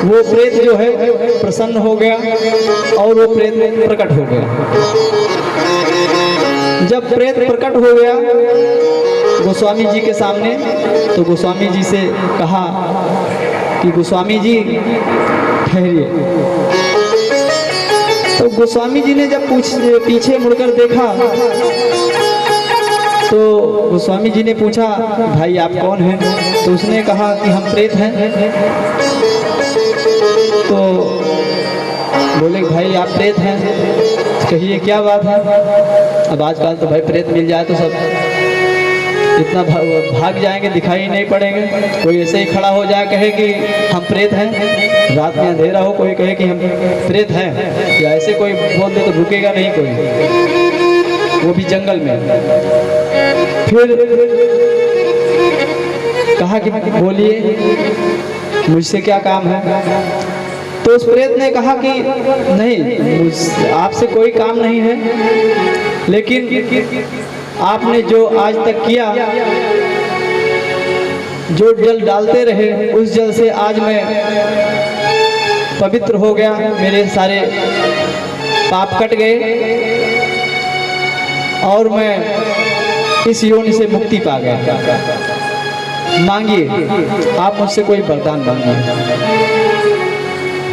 वो प्रेत जो है प्रसन्न हो गया और वो प्रेत प्रकट हो गया। जब प्रेत प्रकट हो गया गोस्वामी जी के सामने, तो गोस्वामी जी से कहा कि गोस्वामी जी ठहरिए। तो गोस्वामी जी ने जब पीछे मुड़कर देखा तो गोस्वामी जी ने पूछा भाई आप कौन हैं? तो उसने कहा कि हम प्रेत हैं। तो बोले भाई आप प्रेत हैं, कहिए क्या बात है? अब आजकल तो भाई प्रेत मिल जाए तो सब इतना भाग जाएंगे, दिखाई नहीं पड़ेंगे। कोई ऐसे ही खड़ा हो जाए कहे कि हम प्रेत हैं, रात में अंधेरा हो कोई कहे कि हम प्रेत हैं, या ऐसे कोई बोल दे तो रुकेगा नहीं कोई, वो भी जंगल में। फिर कहा कि बोलिए मुझसे क्या काम है? तो उस प्रेत ने कहा कि नहीं आपसे कोई काम नहीं है, लेकिन आपने जो आज तक किया, जो जल डालते रहे उस जल से आज मैं पवित्र हो गया, मेरे सारे पाप कट गए और मैं इस योनि से मुक्ति पा गया। मांगिए आप मुझसे कोई वरदान मांगिए।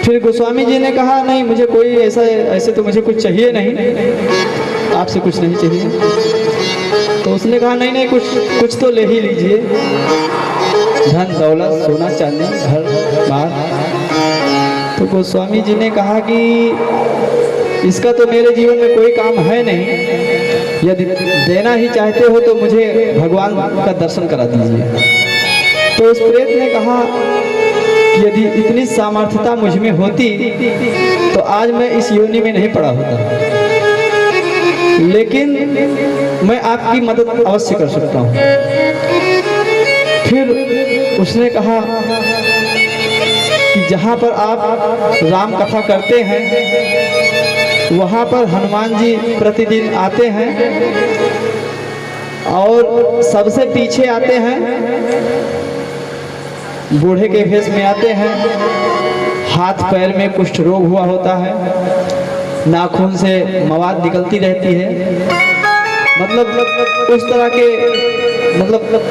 फिर गोस्वामी जी ने कहा नहीं मुझे कोई ऐसे तो मुझे कुछ चाहिए नहीं, आपसे कुछ नहीं चाहिए। तो उसने कहा नहीं कुछ तो ले ही लीजिए, धन दौलत सोना चांदी घर बार। तो गोस्वामी जी ने कहा कि इसका तो मेरे जीवन में कोई काम है नहीं, यदि देना ही चाहते हो तो मुझे भगवान का दर्शन करा दीजिए। तो उस प्रेत ने कहा कि यदि इतनी सामर्थ्यता मुझ में होती तो आज मैं इस योनि में नहीं पड़ा होता, लेकिन मैं आपकी मदद अवश्य कर सकता हूँ। फिर उसने कहा कि जहाँ पर आप राम कथा करते हैं वहाँ पर हनुमान जी प्रतिदिन आते हैं और सबसे पीछे आते हैं, बूढ़े के भेष में आते हैं, हाथ पैर में कुष्ठ रोग हुआ होता है, नाखून से मवाद निकलती रहती है, मतलब उस तरह के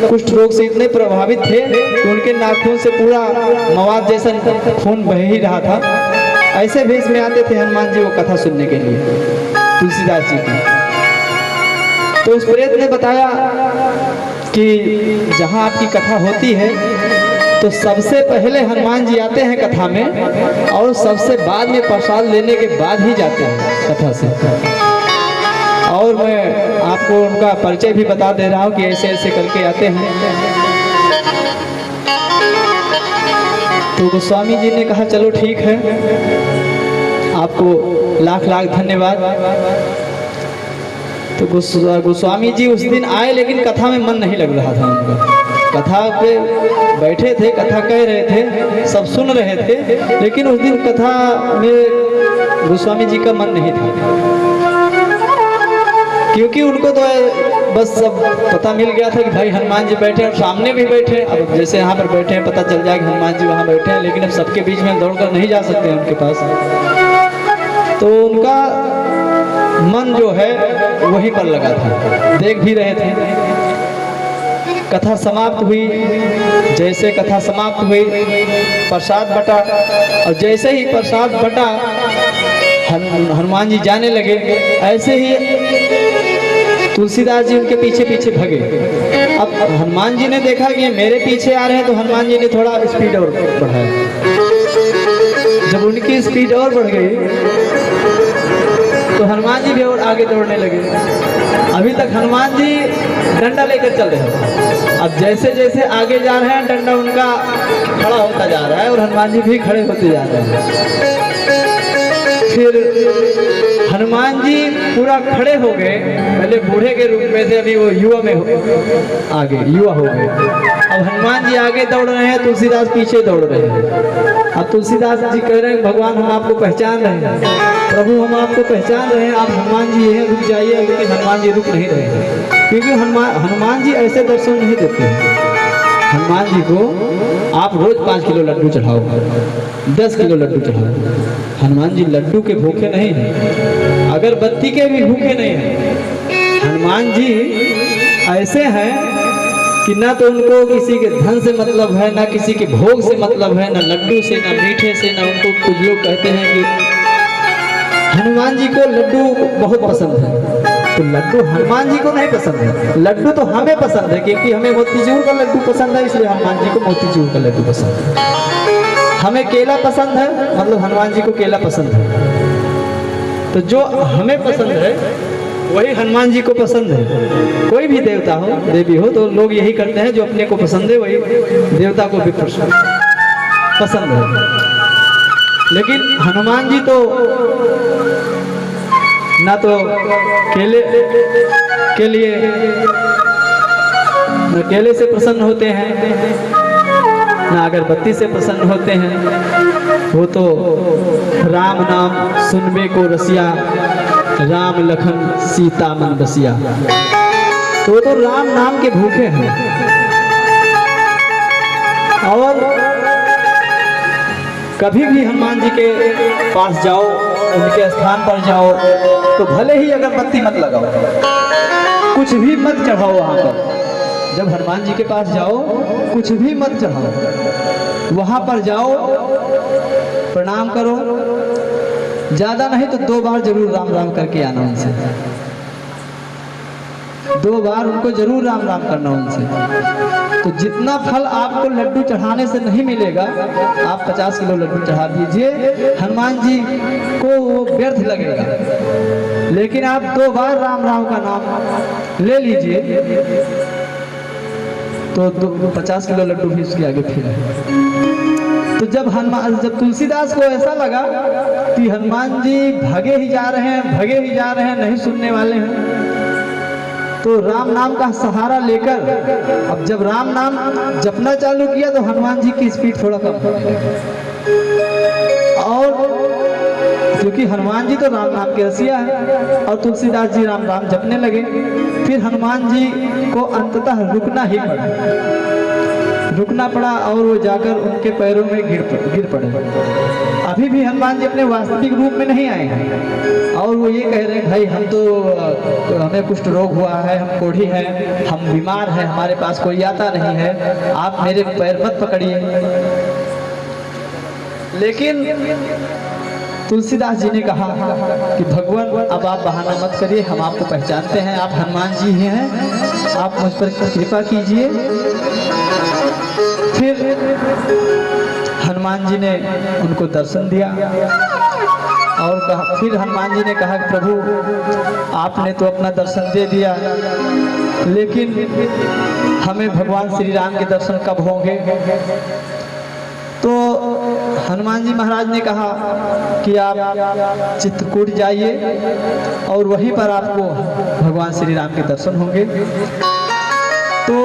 कुष्ठ रोग से इतने प्रभावित थे कि उनके नाखून से पूरा मवाद जैसा खून बह ही रहा था। ऐसे भेष में आते थे हनुमान जी वो कथा सुनने के लिए तुलसीदास जी की। तो उस प्रेत ने बताया कि जहाँ आपकी कथा होती है तो सबसे पहले हनुमान जी आते हैं कथा में और सबसे बाद में प्रसाद लेने के बाद ही जाते हैं कथा से। और मैं आपको उनका परिचय भी बता दे रहा हूँ कि ऐसे ऐसे करके आते हैं। तो गोस्वामी जी ने कहा चलो ठीक है, आपको लाख लाख धन्यवाद। तो गोस्वामी जी उस दिन आए लेकिन कथा में मन नहीं लग रहा था उनका। कथा पे बैठे थे, कथा कह रहे थे, सब सुन रहे थे, लेकिन उस दिन कथा में गोस्वामी जी का मन नहीं था, क्योंकि उनको तो बस सब पता मिल गया था कि भाई हनुमान जी बैठे और सामने भी बैठे। अब जैसे यहाँ पर बैठे हैं पता चल जाए कि हनुमान जी वहाँ बैठे हैं, लेकिन अब सबके बीच में दौड़कर नहीं जा सकते हैं उनके पास। तो उनका मन जो है वहीं पर लगा था, देख भी रहे थे। कथा समाप्त हुई, जैसे कथा समाप्त हुई प्रसाद बटा, और जैसे ही प्रसाद बटा हनुमान जी जाने लगे, ऐसे ही तुलसीदास जी उनके पीछे पीछे भगे। अब हनुमान जी ने देखा कि ये मेरे पीछे आ रहे हैं, तो हनुमान जी ने थोड़ा स्पीड और बढ़ाया। जब उनकी स्पीड और बढ़ गई तो हनुमान जी भी और आगे दौड़ने लगे। अभी तक हनुमान जी डंडा लेकर चल रहे हैं। अब जैसे जैसे आगे जा रहे हैं डंडा उनका खड़ा होता जा रहा है और हनुमान जी भी खड़े होते जा रहे हैं। फिर हनुमान जी पूरा खड़े हो गए, पहले बूढ़े के रूप में थे, अभी वो युवा में आगे युवा हो गए। अब हनुमान जी आगे दौड़ रहे हैं, तुलसीदास पीछे दौड़ रहे हैं। अब तुलसीदास जी कह रहे हैं भगवान हम आपको पहचान रहे हैं, प्रभु हम आपको पहचान रहे हैं, आप हनुमान जी यहीं रुक जाइए। लेकिन हनुमान जी रुक नहीं रहे हैं, क्योंकि हनुमान जी ऐसे दर्शन नहीं देते हैं। हनुमान जी को आप रोज 5 किलो लड्डू चढ़ाओ, 10 किलो लड्डू चढ़ाओ। हनुमान जी लड्डू के भूखे नहीं हैं, अगरबत्ती के भी भूखे नहीं हैं। हनुमान जी ऐसे हैं कि ना तो उनको किसी के धन से मतलब है, ना किसी के भोग से मतलब है, ना लड्डू से, ना मीठे से, ना उनको कुछ लोग कहते हैं कि हनुमान जी को लड्डू बहुत पसंद है। तो लड्डू हनुमान जी को नहीं पसंद है, लड्डू तो हमें पसंद है, क्योंकि हमें मोतीचूर का लड्डू पसंद है, इसलिए हनुमान जी को मोतीचूर का लड्डू पसंद है। हमें केला पसंद है, मतलब हनुमान जी को केला पसंद है। तो जो हमें पसंद है वही हनुमान जी को पसंद है। कोई भी देवता हो देवी हो तो लोग यही करते हैं, जो अपने को पसंद है वही देवता को भी पसंद है। लेकिन हनुमान जी तो ना तो केले के लिए न केले से प्रसन्न होते हैं, ना अगरबत्ती से प्रसन्न होते हैं। वो तो राम नाम सुनबे को रसिया, राम लखन सीता मन बसिया। तो वो तो राम नाम के भूखे हैं। और कभी भी हनुमान जी के पास जाओ, उनके स्थान पर जाओ, तो भले ही अगरबत्ती मत लगाओ, कुछ भी मत चढ़ाओ वहाँ पर। जब हनुमान जी के पास जाओ कुछ भी मत चढ़ाओ, वहाँ पर जाओ प्रणाम करो, ज़्यादा नहीं तो 2 बार जरूर राम राम करके आना उनसे, 2 बार उनको जरूर राम राम करना उनसे। तो जितना फल आपको लड्डू चढ़ाने से नहीं मिलेगा, आप 50 किलो लड्डू चढ़ा दीजिए, हनुमान जी को वो व्यर्थ लगेगा। लेकिन आप 2 बार राम राम का नाम ले लीजिए तो 50 किलो लड्डू भी उसके आगे फिर है। तो जब तुलसीदास को ऐसा लगा कि हनुमान जी भागे ही जा रहे हैं, नहीं सुनने वाले हैं, तो राम नाम का सहारा लेकर अब जब राम नाम जपना चालू किया तो हनुमान जी की स्पीड थोड़ा कम होने लगी। और क्योंकि हनुमान जी तो राम नाम के रसिया है और तुलसीदास जी राम नाम जपने लगे, फिर हनुमान जी को अंततः रुकना पड़ा और वो जाकर उनके पैरों में गिर पड़े। अभी भी हनुमान जी अपने वास्तविक रूप में नहीं आए हैं और वो ये कह रहे हैं भाई हम तो हमें कुष्ठ रोग हुआ है, हम कोढ़ी हैं, हम बीमार हैं, हमारे पास कोई आता नहीं है, आप मेरे पैर मत पकड़िए। लेकिन तुलसीदास जी ने कहा कि भगवान अब आप बहाना मत करिए, हम आपको पहचानते हैं, आप हनुमान जी ही हैं, आप मुझ पर कृपा कीजिए। फिर हनुमान जी ने उनको दर्शन दिया और कहा, फिर हनुमान जी ने कहा कि प्रभु आपने तो अपना दर्शन दे दिया, लेकिन हमें भगवान श्री राम के दर्शन कब होंगे? तो हनुमान जी महाराज ने कहा कि आप चित्रकूट जाइए और वहीं पर आपको भगवान श्री राम के दर्शन होंगे। तो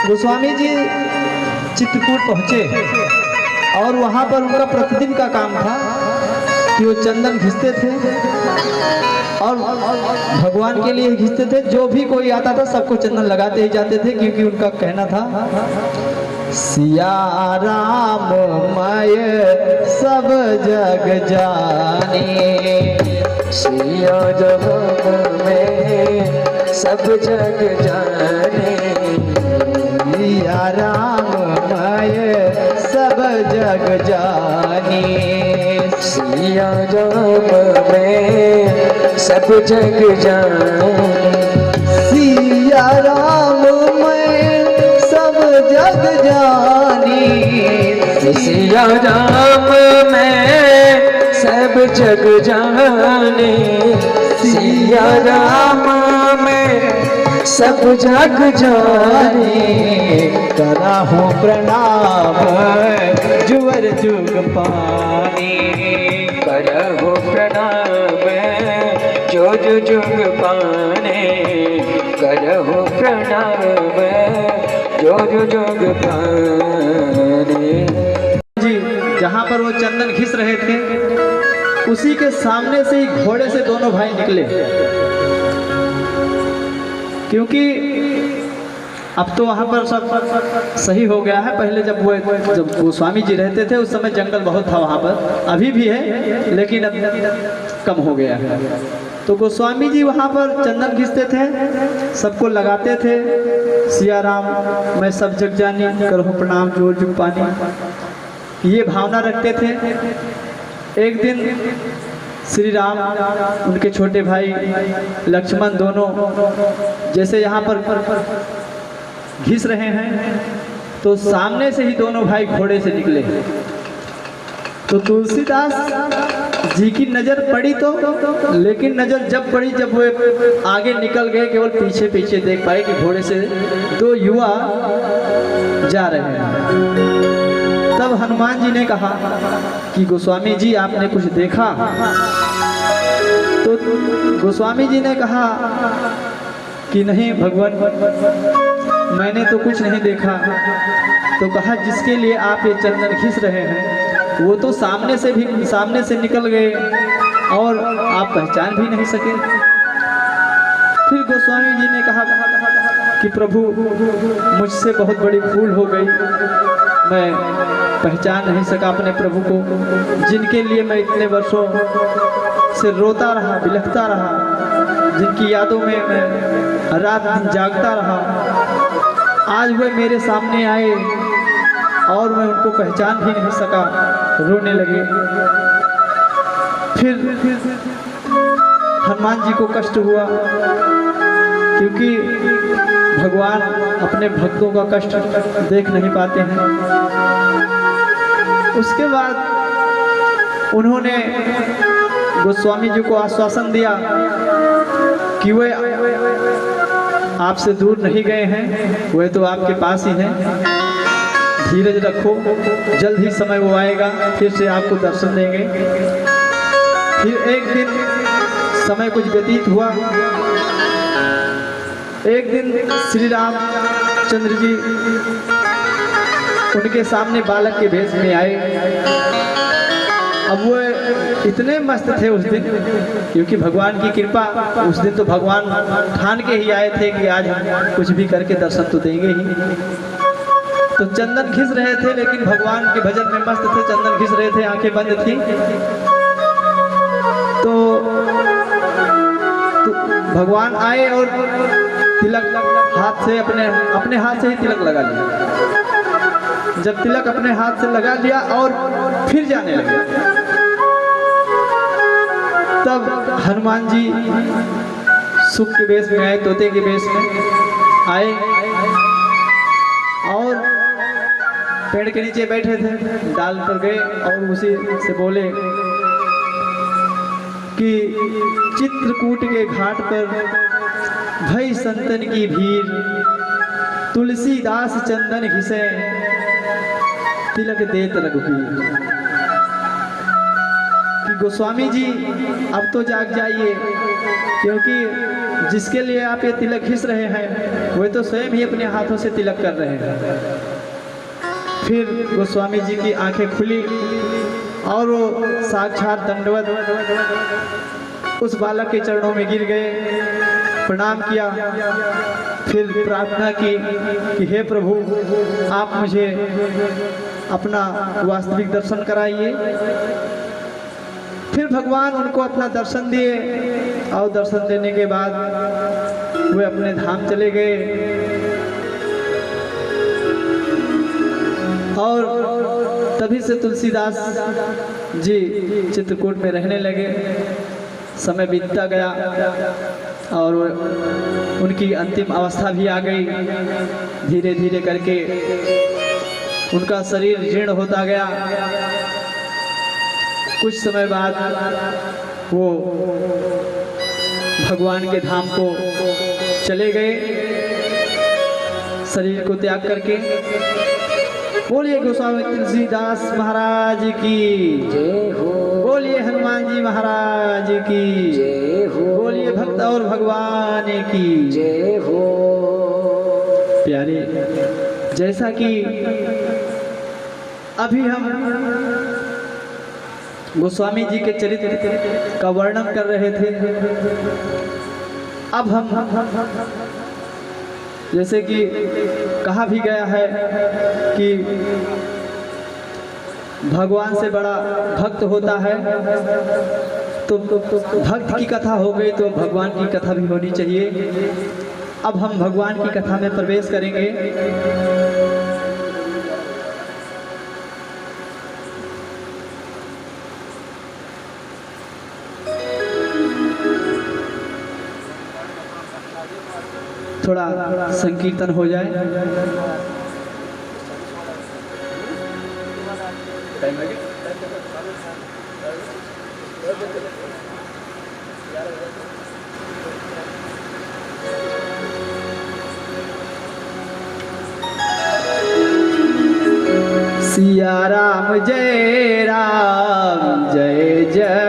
गोस्वामी जी चित्रकूट पहुँचे और वहाँ पर उनका प्रतिदिन का काम था कि वो चंदन घिसते थे और भगवान के लिए घिसते थे। जो भी कोई आता था सबको चंदन लगाते ही जाते थे, क्योंकि उनका कहना था सिया राम मय सब जग जाने, सिया जग में सब जग जाने, सिया राम मय सब जग जाने, सिया जग में सब जग जाने, सिया राम जग जानी, सिया राम में सब जग जाने, सिया राम में सब जग जाने, करा हो प्रणाम जुवर जुग पानी। करहु प्रणाम जो जो जुग पाने, करहु प्रणाम जो जो जुग पाने। जी जहाँ पर वो चंदन घिस रहे थे उसी के सामने से ही घोड़े से दोनों भाई निकले, क्योंकि अब तो वहाँ पर सब सही हो गया है। पहले जब गोस्वामी जी रहते थे उस समय जंगल बहुत था वहाँ पर, अभी भी है लेकिन अब कम हो गया है। तो गोस्वामी जी वहाँ पर चंदन घिसते थे, सबको लगाते थे। सिया राम मैं सब जग जानी, करो प्रणाम जोर जुग पानी, ये भावना रखते थे। एक दिन श्री राम उनके छोटे भाई लक्ष्मण दोनों जैसे यहाँ पर घिस रहे हैं तो सामने से ही दोनों भाई घोड़े से निकले। तो तुलसीदास जी की नज़र पड़ी तो, लेकिन नज़र जब पड़ी जब वो आगे निकल गए, केवल पीछे पीछे देख पाए कि घोड़े से दो युवा जा रहे हैं। तब हनुमान जी ने कहा कि गोस्वामी जी आपने कुछ देखा? तो गोस्वामी जी ने कहा कि नहीं भगवान मैंने तो कुछ नहीं देखा। तो कहा जिसके लिए आप ये चंदन खींच रहे हैं वो तो सामने से निकल गए और आप पहचान भी नहीं सके। फिर गोस्वामी जी ने कहा कि प्रभु मुझसे बहुत बड़ी भूल हो गई, मैं पहचान नहीं सका अपने प्रभु को, जिनके लिए मैं इतने वर्षों से रोता रहा, बिलखता रहा, जिनकी यादों में मैं रात दिन जागता रहा। आज वे मेरे सामने आए और मैं उनको पहचान भी नहीं सका, रोने लगे। फिर हनुमान जी को कष्ट हुआ, क्योंकि भगवान अपने भक्तों का कष्ट देख नहीं पाते हैं। उसके बाद उन्होंने गोस्वामी जी को आश्वासन दिया कि वे आपसे दूर नहीं गए हैं, वे तो आपके पास ही हैं, धीरज रखो, जल्द ही समय वो आएगा, फिर से आपको दर्शन देंगे। फिर एक दिन समय कुछ व्यतीत हुआ। एक दिन श्री राम चंद्र जी उनके सामने बालक के भेष में आए। अब वो इतने मस्त थे उस दिन, क्योंकि भगवान की कृपा, उस दिन तो भगवान ठान के ही आए थे कि आज हम कुछ भी करके दर्शन तो देंगे ही। तो चंदन घिस रहे थे, लेकिन भगवान के भजन में मस्त थे, चंदन घिस रहे थे, आंखें बंद थी। तो भगवान आए और तिलक हाथ से अपने हाथ से ही तिलक लगा लिया। जब तिलक अपने हाथ से लगा लिया और फिर जाने लगे, तब हनुमान जी सुख के वेश में आए, तोते के वेश में आए और पेड़ के नीचे बैठे थे, डाल पर गए और उसी से बोले कि चित्रकूट के घाट पर भई संतन की भीड़, तुलसीदास चंदन घिसे तिलक देत रघुबीर। कि गोस्वामी जी अब तो जाग जाइए, क्योंकि जिसके लिए आप ये तिलक घिस रहे हैं वे तो स्वयं ही अपने हाथों से तिलक कर रहे हैं। फिर गोस्वामी जी की आंखें खुली और वो साक्षात दंडवत उस बालक के चरणों में गिर गए, प्रणाम किया। फिर प्रार्थना की कि हे प्रभु आप मुझे अपना वास्तविक दर्शन कराइए। फिर भगवान उनको अपना दर्शन दिए और दर्शन देने के बाद वे अपने धाम चले गए और तभी से तुलसीदास जी चित्रकूट में रहने लगे। समय बीतता गया और उनकी अंतिम अवस्था भी आ गई। धीरे धीरे करके उनका शरीर जीर्ण होता गया। कुछ समय बाद वो भगवान के धाम को चले गए शरीर को त्याग करके। बोलिए गोस्वामी तुलसीदास महाराज की जय हो, बोलिए हनुमान जी महाराज की जय हो, बोलिए भक्त और भगवान की जय हो। प्यारे, जैसा कि अभी हम गोस्वामी जी के चरित्र का वर्णन कर रहे थे, अब हम जैसे कि कहा भी गया है कि भगवान से बड़ा भक्त होता है, तो भक्त की कथा हो गई तो भगवान की कथा भी होनी चाहिए। अब हम भगवान की कथा में प्रवेश करेंगे। थोड़ा संकीर्तन हो जाए। सिया राम जय जय